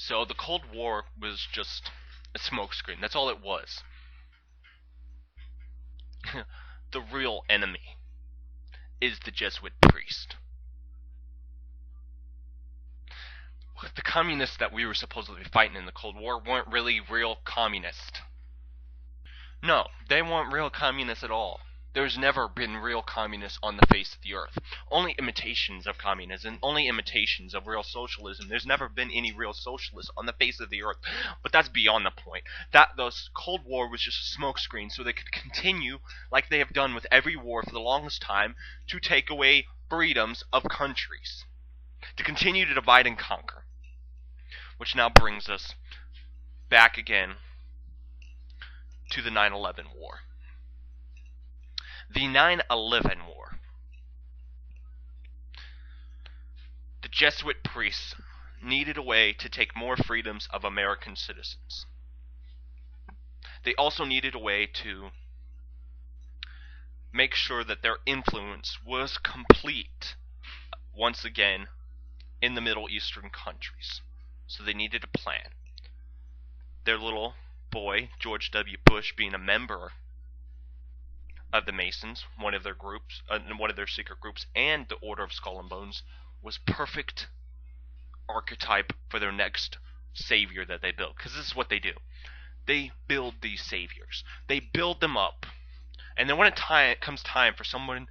So the Cold War was just a smokescreen. That's all it was. The real enemy is the Jesuit priest. The communists that we were supposedly fighting in the Cold War weren't really real communists. No, they weren't real communists at all. There's never been real communists on the face of the earth. Only imitations of communism, only imitations of real socialism. There's never been any real socialists on the face of the earth. But that's beyond the point. The Cold War was just a smokescreen so they could continue, like they have done with every war for the longest time, to take away freedoms of countries. To continue to divide and conquer. Which now brings us back again to the 9/11 war. The 9/11 war. The Jesuit priests needed a way to take more freedoms of American citizens. They also needed a way to make sure that their influence was complete once again in the Middle Eastern countries. So they needed a plan. Their little boy, George W. Bush, being a member of the Masons, one of their groups, one of their secret groups, and the Order of Skull and Bones, was perfect archetype for their next savior that they built. Because this is what they do. They build these saviors. They build them up. And then when it comes time for someone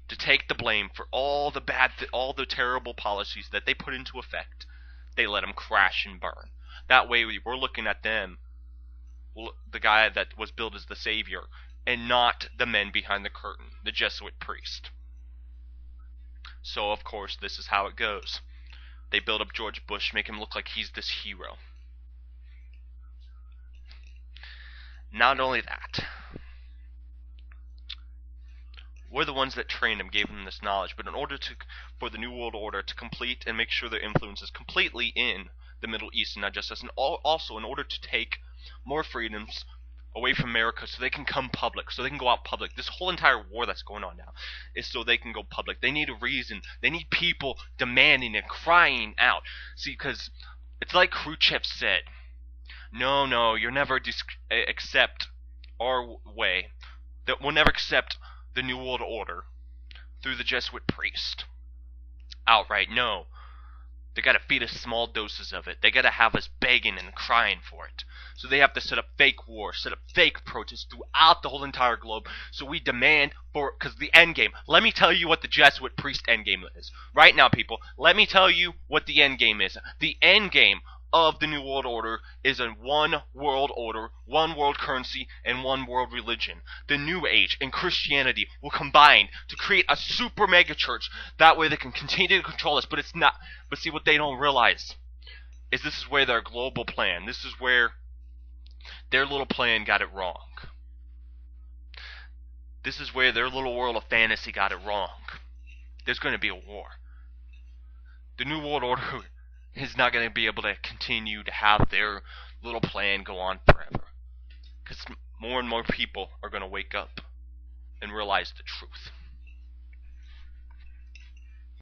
to take the blame for all the terrible policies that they put into effect, they let them crash and burn. That way we're looking at them, the guy that was billed as the savior, and not the men behind the curtain, the Jesuit priest. So of course this is how it goes. They build up George Bush, make him look like he's this hero. Not only that, we're the ones that trained him, gave him this knowledge, but in order for the New World Order to complete and make sure their influence is completely in the Middle East and not just us, and also in order to take more freedoms away from America so they can come public, so they can go out public. This whole entire war that's going on now is so they can go public. They need a reason. They need people demanding and crying out. See, because it's like Khrushchev said, no, you'll never accept our way. That we'll never accept the New World Order through the Jesuit priest. Outright, no. They gotta feed us small doses of it. They gotta have us begging and crying for it. So they have to set up fake wars, set up fake protests throughout the whole entire globe. So we demand for, because the end game. Let me tell you what the Jesuit priest end game is. Right now, people, let me tell you what the end game is. The end game of the New World Order is a one world order, one world currency, and one world religion. The New Age and Christianity will combine to create a super mega church. That way they can continue to control us, but it's not. But see, what they don't realize is this is where their global plan, this is where their little plan got it wrong. This is where their little world of fantasy got it wrong. There's going to be a war. The New World Order is not going to be able to continue to have their little plan go on forever. Because more and more people are going to wake up and realize the truth.